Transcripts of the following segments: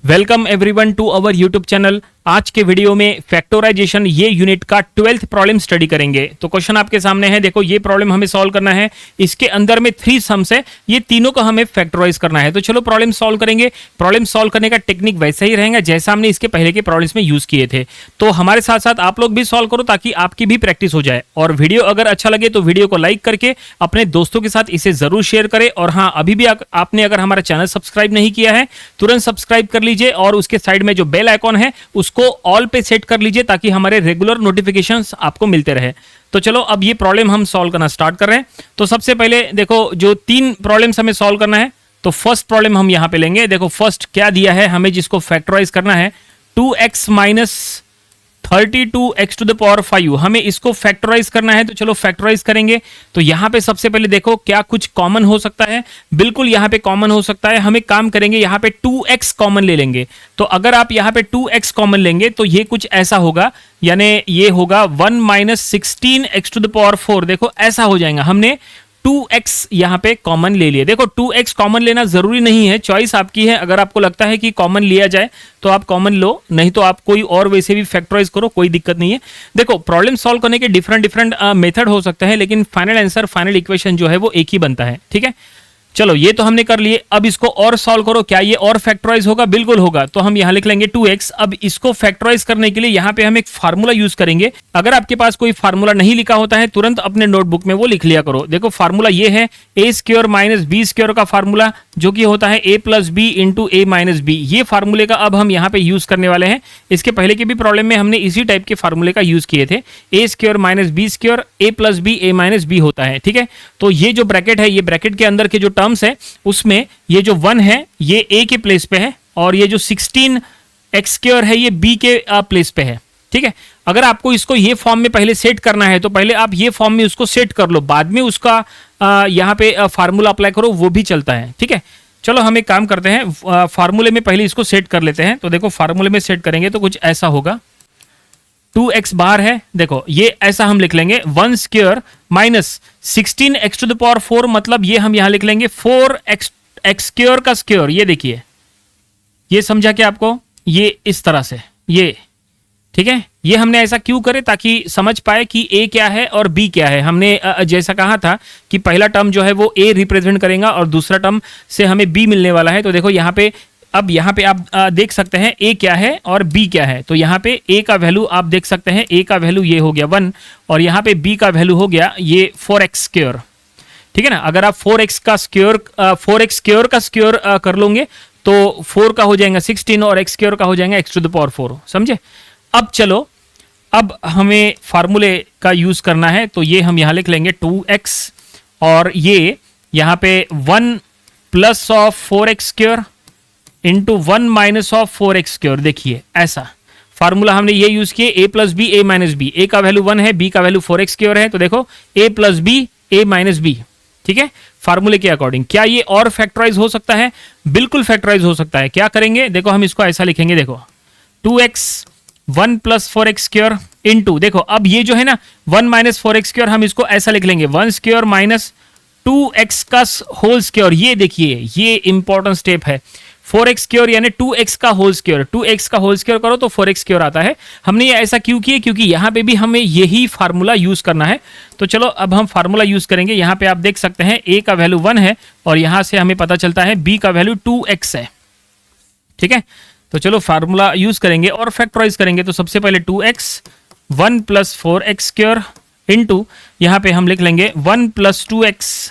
Welcome everyone to our YouTube channel. आज के video में फैक्टराइजेशन ये यूनिट का 12th प्रॉब्लम स्टडी करेंगे। तो क्वेश्चन आपके सामने है, देखो ये प्रॉब्लम हमें सॉल्व करना है। इसके अंदर में 3 सम्स है, ये तीनों को हमें फैक्टराइज करना है। तो चलो प्रॉब्लम सॉल्व करेंगे। प्रॉब्लम सॉल्व करने का टेक्निक वैसा ही रहेगा जैसा हमने इसके पहले के प्रॉब्लम्स में यूज किए थे। तो हमारे साथ साथ आप लोग भी सॉल्व करो ताकि आपकी भी प्रैक्टिस हो जाए। और वीडियो अगर अच्छा लगे तो वीडियो को लाइक करके अपने दोस्तों के साथ इसे जरूर शेयर करें। और हाँ, अभी भी आपने अगर हमारा चैनल सब्सक्राइब नहीं किया है तुरंत सब्सक्राइब कर लीजिए और उसके साइड में जो बेल आइकॉन है उसको ऑल पे सेट कर लीजिए ताकि हमारे रेगुलर नोटिफिकेशंस आपको मिलते रहे। तो चलो अब ये प्रॉब्लम हम सॉल्व करना स्टार्ट कर रहे हैं। तो सबसे पहले देखो जो 3 प्रॉब्लम्स हमें सॉल्व करना है, तो फर्स्ट प्रॉब्लम हम यहां पे लेंगे। देखो फर्स्ट क्या दिया है हमें, जिसको फैक्टराइज करना है 2x minus 32x to the power 5। हमें इसको फैक्टराइज करना है। तो चलो फैक्टराइज करेंगे। तो यहां पे सबसे पहले देखो क्या कुछ कॉमन हो सकता है। बिल्कुल यहां पे कॉमन हो सकता है। हम एक काम करेंगे, यहां पे 2x कॉमन ले लेंगे। तो अगर आप यहां पे 2x कॉमन लेंगे तो ये कुछ ऐसा होगा, यानी ये होगा 1 minus 16x to the power 4। देखो ऐसा हो जाएगा। हमने 2x यहां पे कॉमन ले लिए। देखो 2x कॉमन लेना जरूरी नहीं है, चॉइस आपकी है। अगर आपको लगता है कि कॉमन लिया जाए तो आप कॉमन लो, नहीं तो आप कोई और वैसे भी फैक्टराइज करो, कोई दिक्कत नहीं है। देखो प्रॉब्लम सॉल्व करने के डिफरेंट मेथड हो सकते हैं, लेकिन फाइनल आंसर, फाइनल इक्वेशन जो है वो एक ही बनता है। ठीक है, चलो ये तो हमने कर लिए। अब इसको और सॉल्व करो। क्या ये और फैक्टराइज होगा? बिल्कुल होगा। तो हम यहां लिख लेंगे 2x। अब इसको फैक्टराइज करने के लिए यहां पे हम एक फार्मूला यूज करेंगे। अगर आपके पास कोई फार्मूला नहीं लिखा होता है तुरंत अपने नोटबुक में वो लिख लिया करो। देखो फार्मूला ये है a square minus b square का फार्मूला, जो कि होता है a plus b into a minus b. ये फार्मूले का अब हम यहाँ पे यूज करने वाले हैं। इसके पहले के भी प्रॉब्लम में हमने इसी टाइप के फार्मूले का यूज किए थे। a square minus b square a plus B A minus b होता है। ठीक है, तो ये जो ब्रैकेट है, ये ब्रैकेट के अंदर के जो टर्म्स है उसमें ये जो 1 है ये a के प्लेस पे है, और ये जो 16x स्क्वायर है ये b के प्लेस पे है। ठीक है, अगर आपको इसको ये फॉर्म में पहले सेट करना है तो पहले आप ये फॉर्म में उसको सेट कर लो, बाद में उसका यहाँ पे फार्मूला अप्लाई करो, वो भी चलता है। ठीक है, चलो हम एक काम करते हैं, फार्मूले में पहले इसको सेट कर लेते हैं। तो देखो फार्मूले में सेट करेंगे तो कुछ ऐसा होगा। 2x बाहर है, देखो ये ऐसा हम लिख लेंगे 1 square minus 16x to the power 4, मतलब ये हम यहां लिख लेंगे 4x स्क्वायर का स्क्वायर। ये देखिए, ये समझा क्या आपको? ये इस तरह से ये, ठीक है। ये हमने ऐसा क्यों करे? ताकि समझ पाए कि a क्या है और b क्या है। हमने जैसा कहा था कि पहला टर्म जो है वो a रिप्रेजेंट करेगा और दूसरा टर्म से हमें b मिलने वाला है। तो देखो यहाँ पे, अब यहाँ पे आप देख सकते हैं a क्या है और b क्या है। तो यहाँ पे a का वैल्यू आप देख सकते हैं, a का वैल्यू ये हो गया 1 और यहाँ पे b का वैल्यू हो गया ये 4x स्क्वायर। ठीक है ना, अगर आप 4x स्क्वायर का स्क्वायर कर लोगे तो 4 का हो जाएगा 16 और x स्क्वायर का हो जाएगा x टू द पावर 4। समझे? अब चलो, अब हमें फार्मूले का यूज करना है। तो ये हम यहाँ लिख लेंगे 2x और ये यहाँ पे 1 plus of 4x square into 1 minus of 4x square. देखिए ऐसा फार्मूला हमने ये यूज किए, a plus B A minus B. A का वैल्यू 1 है, b का वैल्यू 4x स्क्वायर है। तो देखो a plus B A minus b. ठीक है, फार्मूले के अकॉर्डिंग। क्या ये और फैक्टराइज हो सकता है? बिल्कुल फैक्टराइज हो सकता है। क्या करेंगे? देखो हम इसको ऐसा लिखेंगे, देखो 2x 1 plus 4x square into, देखो अब ये जो है ना 1 माइनस 4x स्क्वायर, हम इसको ऐसा लिख लेंगे 1 स्क्वायर माइनस 2x का होल स्क्वायर। ये देखिए ये इंपॉर्टेंट स्टेप है। 4x स्क्वायर यानी 2x का होल स्क्वायर, 2x का होल स्क्वायर करो तो 4x स्क्वायर आता है। हमने ये ऐसा क्यों किया? क्योंकि यहाँ पे भी हमें यही फार्मूला यूज करना है। तो चलो अब हम फार्मूला यूज करेंगे। यहाँ पे आप देख सकते हैं a का वैल्यू 1 है और यहाँ से हमें पता चलता है b का वैल्यू 2x है। ठीक है, तो चलो फार्मूला यूज करेंगे और फैक्टराइज करेंगे। तो सबसे पहले 2x 1 plus 4x square into यहाँ पे हम लिख लेंगे 1 plus 2x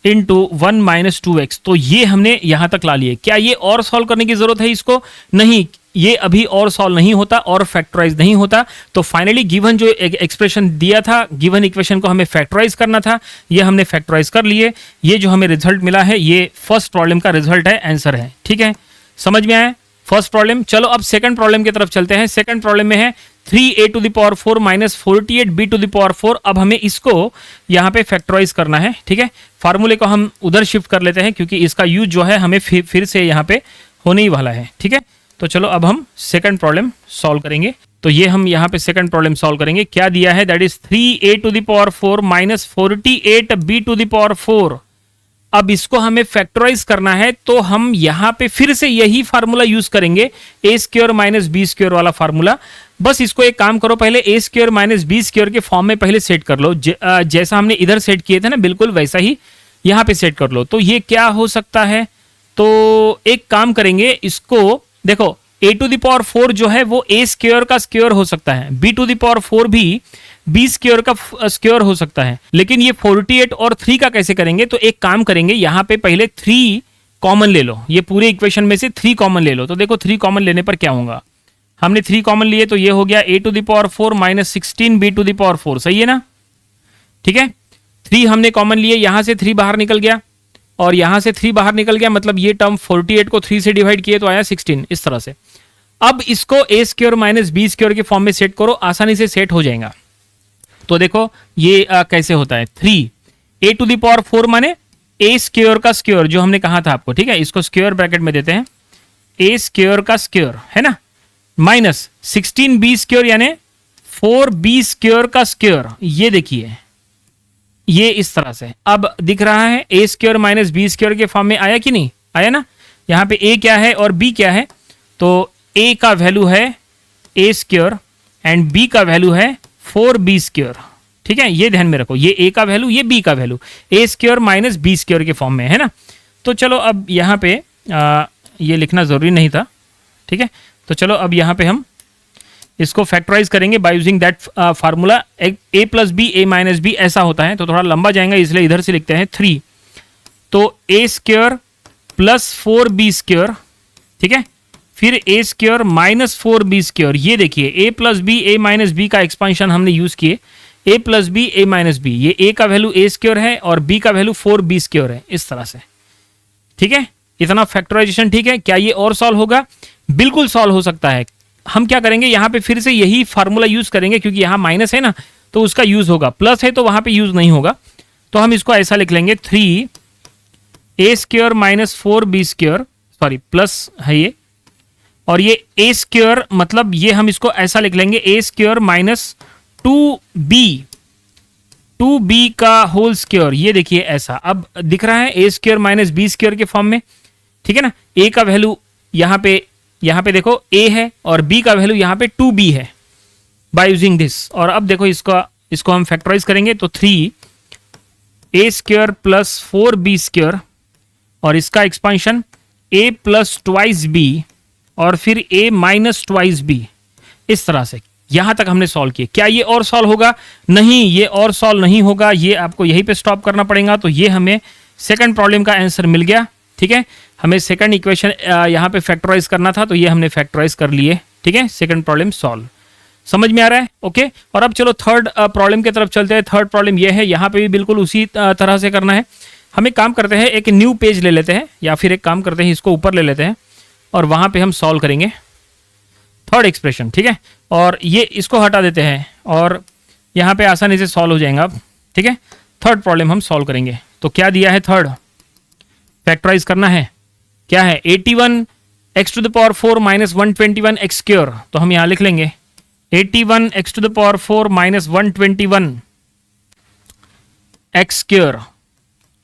into 1 minus 2x। तो ये हमने यहां तक ला लिए। क्या ये और सॉल्व करने की जरूरत है इसको? नहीं, ये अभी और सॉल्व नहीं होता और फैक्टराइज नहीं होता। तो फाइनली गिवन जो एक्सप्रेशन दिया था, गिवन इक्वेशन को हमें फैक्टराइज करना था, ये हमने फैक्टराइज कर लिए। ये जो हमें रिजल्ट मिला है ये फर्स्ट प्रॉब्लम का रिजल्ट है, आंसर है। ठीक है, समझ में आया फर्स्ट प्रॉब्लम? चलो अब सेकंड प्रॉब्लम की तरफ चलते हैं। सेकंड प्रॉब्लम में है 3a to the power 4 minus 48b to the power 4। अब हमें इसको यहाँ पे फैक्टराइज करना है। ठीक है, फार्मूले को हम उधर शिफ्ट कर लेते हैं क्योंकि इसका यूज जो है हमें फिर से यहाँ पे होने ही वाला है। ठीक है, तो चलो अब हम सेकंड प्रॉब्लम सॉल्व करेंगे। तो ये हम यहाँ पे सेकंड प्रॉब्लम सॉल्व करेंगे। क्या दिया है? That is 3a to the power 4 minus 48b to the power 4। अब इसको हमें फैक्टराइज करना है, तो हम यहां पे फिर से यही फार्मूला यूज करेंगे, ए स्क्वायर माइनस बी स्क्वायर वाला फार्मूला। बस इसको एक काम करो, पहले ए स्क्वायर माइनस बी स्क्वायर के फॉर्म में पहले सेट कर लो, जैसा हमने इधर सेट किए थे ना, बिल्कुल वैसा ही यहां पे सेट कर लो। तो ये क्या हो सकता है, तो एक काम करेंगे, इसको देखो a टू द पावर 4 जो है वो a स्क्वायर का स्क्वायर हो सकता है, b टू द पावर 4 भी b स्क्वायर का स्क्वायर हो सकता है, लेकिन ये 48 और 3 का कैसे करेंगे। तो एक काम करेंगे, यहां पे पहले 3 कॉमन ले लो, ये पूरे इक्वेशन में से 3 कॉमन ले लो। तो देखो 3 कॉमन लेने पर क्या होगा, हमने 3 कॉमन लिए तो ये हो गया a to the power 4 minus 16 b to the power 4, सही है ना। ठीक है, 3 हमने कॉमन लिए, यहां से 3 बाहर निकल गया और यहां से 3 बाहर निकल गया, मतलब ये टर्म 48 को 3 से डिवाइड किए तो आया 16, इस तरह से। अब इसको a square minus b square के फॉर्म में सेट करो, आसानी से सेट हो जाएगा। तो देखो ये कैसे होता है, 3 a टू द पावर 4 माने a स्क्वायर का स्क्वायर, जो हमने कहा था आपको, ठीक है, इसको स्क्वायर ब्रैकेट में देते हैं, a स्क्वायर का स्क्वायर है ना, माइनस 16b स्क्वायर यानी 4b स्क्वायर का स्क्वायर। ये देखिए ये इस तरह से अब दिख रहा है, a square minus b square के फॉर्म में आया कि नहीं आया ना। यहाँ पे a क्या है और b क्या है, तो a का वैल्यू है a स्क्वायर एंड b का वैल्यू है 4b स्क्वायर। ठीक है, ये ध्यान में रखो, ये a का वैल्यू, ये b का value, a square minus b square के फॉर्म में है ना। तो चलो अब यहाँ पे ये लिखना जरूरी नहीं था, ठीक है। तो चलो अब यहाँ पे हम इसको फैक्टराइज करेंगे by using that formula, a plus B A minus b ऐसा होता है, तो थोड़ा लंबा जाएगा इसलिए इधर से लिखते हैं 3, तो a square plus 4b square, ठीक है, फिर a square minus 4b square. ये देखिए a plus B A minus b का एक्सपांशन हमने यूज किए, a plus B A minus b, ये a का वैल्यू a स्क्वायर है और b का वैल्यू 4b स्क्वायर है, इस तरह से। ठीक है, इतना फैक्टराइजेशन ठीक है। क्या ये और सॉल्व होगा, बिल्कुल सॉल्व हो सकता है। हम क्या करेंगे, यहाँ पे फिर से यही फार्मूला यूज करेंगे, क्योंकि यहाँ माइनस है ना तो उसका यूज होगा, प्लस है तो वहां पे यूज नहीं होगा। तो हम इसको ऐसा लिख लेंगे, 3 a square minus 4b square, sorry plus है ये, और ये a स्क्वायर मतलब ये हम इसको ऐसा लिख लेंगे, a स्क्वायर माइनस 2b का होल स्क्वायर। ये देखिए ऐसा अब दिख रहा है, a square minus b square के फॉर्म में, ठीक है ना। a का वैल्यू यहाँ पे देखो a है और b का वैल्यू यहाँ पे 2b है बाय यूजिंग दिस। और अब देखो इसको हम फैक्टराइज करेंगे, तो 3 a square plus 4b square और इसका expansion a plus twice b और फिर a माइनस ट्वाइस b, इस तरह से। यहां तक हमने सॉल्व किए। क्या ये और सॉल्व होगा, नहीं, ये और सॉल्व नहीं होगा, ये आपको यहीं पे स्टॉप करना पड़ेगा। तो ये हमें सेकंड प्रॉब्लम का आंसर मिल गया। ठीक है, हमें सेकंड इक्वेशन यहाँ पे फैक्टराइज करना था, तो ये हमने फैक्टराइज कर लिए। ठीक है, सेकंड प्रॉब्लम सॉल्व, समझ में आ रहा है। ओके, और अब चलो थर्ड प्रॉब्लम की तरफ चलते हैं। थर्ड प्रॉब्लम ये है, यहाँ पे भी बिल्कुल उसी तरह से करना है। हम एक काम करते हैं, एक न्यू पेज ले लेते हैं, या फिर एक काम करते हैं इसको ऊपर ले लेते हैं और वहां पे हम सॉल्व करेंगे थर्ड एक्सप्रेशन। ठीक है, और ये इसको हटा देते हैं और यहाँ पे आसानी से सॉल्व हो जाएगा अब। ठीक है, थर्ड प्रॉब्लम हम सॉल्व करेंगे। तो क्या दिया है, थर्ड फैक्टराइज करना है, क्या है, 81 x to the power 4 minus 121 x square. तो हम यहाँ लिख लेंगे 81 x to the power 4 minus 121 x square.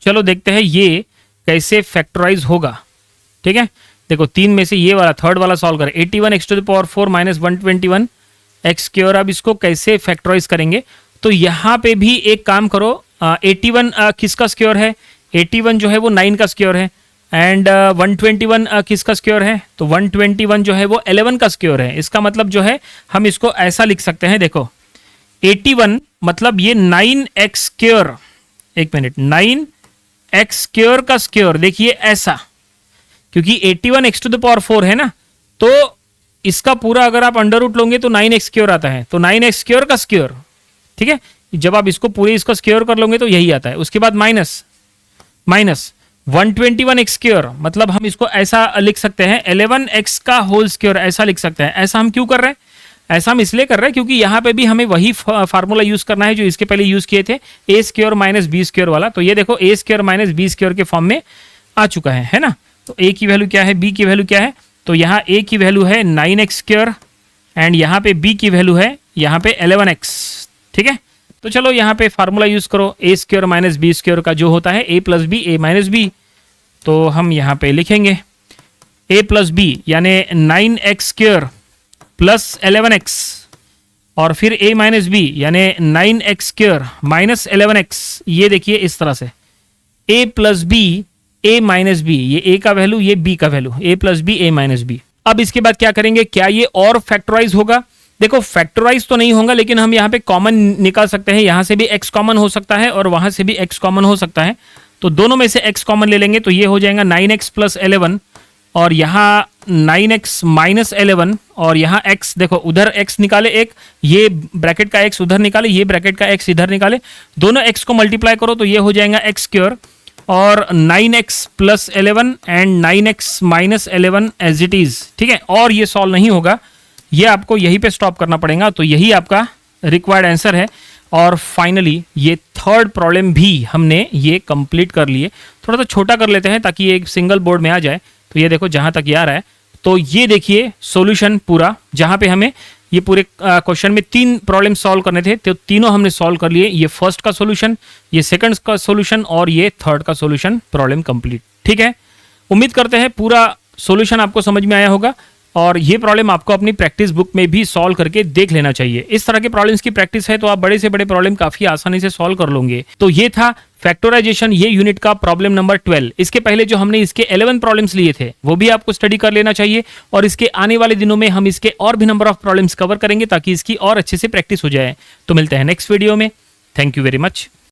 चलो देखते हैं ये कैसे फैक्टराइज होगा। ठीक है, देखो 3 में से ये वाला थर्ड वाला सॉल्व करें, 81 x to the power 4 minus 121 x square. अब इसको कैसे फैक्टराइज करेंगे, तो यहाँ पे भी एक काम करो, 81 किसका स्क्वायर है, 81 जो है वो 9 का स्क्वायर है, एंड 121 किसका स्क्वायर है, तो 121 जो है वो 11 का स्क्वायर है। इसका मतलब जो है हम इसको ऐसा लिख सकते हैं, देखो 81 मतलब ये 9x स्क्वायर, एक मिनट, 9x स्क्वायर का स्क्वायर, देखिए ऐसा, क्योंकि 81 x टू द पावर 4 है ना, तो इसका पूरा अगर आप अंडर रूट लोगे तो 9x स्क्वायर आता है, तो 9x स्क्वायर का स्क्वायर। ठीक है, जब आप इसको पूरे इसका स्क्वायर कर लोगे तो यही आता है। उसके बाद माइनस 121 एक्स स्क्वायर, मतलब हम इसको ऐसा लिख सकते हैं 11x का होल स्क्वायर, ऐसा लिख सकते हैं। ऐसा हम क्यों कर रहे हैं, ऐसा हम इसलिए कर रहे हैं क्योंकि यहाँ पे भी हमें वही फार्मूला यूज करना है जो इसके पहले यूज किए थे, a square minus b square वाला। तो ये देखो a square minus b square के फॉर्म में आ चुका है ना। तो a की वैल्यू क्या है, b की वैल्यू क्या है, तो यहाँ a की वैल्यू है 9x स्क्वायर एंड यहाँ पे b की वैल्यू है यहाँ पे 11x। ठीक है, तो चलो यहाँ पे फार्मूला यूज करो, ए स्क्योर माइनस बी स्क्योर का जो होता है ए प्लस बी ए माइनस बी। तो हम यहाँ पे लिखेंगे ए प्लस बी यानी 9x स्क्योर प्लस 11x और फिर a माइनस बी यानी 9x स्क्योर माइनस 11x। ये देखिए इस तरह से a plus b a minus b, ये a का वैल्यू ये b का value, a plus b a minus b. अब इसके बाद क्या करेंगे, क्या ये और फैक्टराइज होगा? देखो फैक्टराइज तो नहीं होगा, लेकिन हम यहाँ पे कॉमन निकाल सकते हैं। यहाँ से भी x कॉमन हो सकता है और वहां से भी x कॉमन हो सकता है। तो दोनों में से x कॉमन ले लेंगे तो ये हो जाएगा 9x प्लस 11 और यहाँ 9x माइनस 11 और यहाँ x, देखो उधर x निकाले एक, ये ब्रैकेट का x उधर निकाले, ये ब्रैकेट का x इधर निकाले, दोनों x को मल्टीप्लाई करो तो ये हो जाएगा x स्क्वायर और 9x plus 11 and 9x minus 11 as it is. ठीक है, और ये सॉल्व नहीं होगा, ये आपको यहीं पे स्टॉप करना पड़ेगा। तो यही आपका रिक्वायर्ड आंसर है। और फाइनली ये थर्ड प्रॉब्लम भी हमने ये कंप्लीट कर लिए। थोड़ा सा छोटा कर लेते हैं ताकि ये एक सिंगल बोर्ड में आ जाए। तो ये देखो जहां तक ये आ रहा है, तो ये देखिए सॉल्यूशन पूरा, जहां पे हमें ये पूरे क्वेश्चन में 3 प्रॉब्लम सॉल्व करने थे, तो तीनों हमने सॉल्व कर लिए। ये फर्स्ट का सॉल्यूशन, ये सेकंड का सॉल्यूशन और ये थर्ड का सॉल्यूशन, प्रॉब्लम कंप्लीट। ठीक है, उम्मीद करते हैं पूरा सॉल्यूशन आपको समझ में आया होगा और ये प्रॉब्लम आपको अपनी प्रैक्टिस बुक में भी सॉल्व करके देख लेना चाहिए। इस तरह के प्रॉब्लम्स की प्रैक्टिस है तो आप बड़े से बड़े प्रॉब्लम काफी आसानी से सॉल्व कर लोगे। तो ये था फैक्टराइजेशन ये यूनिट का प्रॉब्लम नंबर 12। इसके पहले जो हमने इसके 11 प्रॉब्लम्स लिए थे वो भी आपको स्टडी कर लेना चाहिए और इसके आने वाले दिनों में हम इसके और भी नंबर ऑफ प्रॉब्लम्स कवर करेंगे ताकि इसकी और अच्छे से प्रैक्टिस हो जाए। तो मिलते हैं नेक्स्ट वीडियो में। Thank you very much.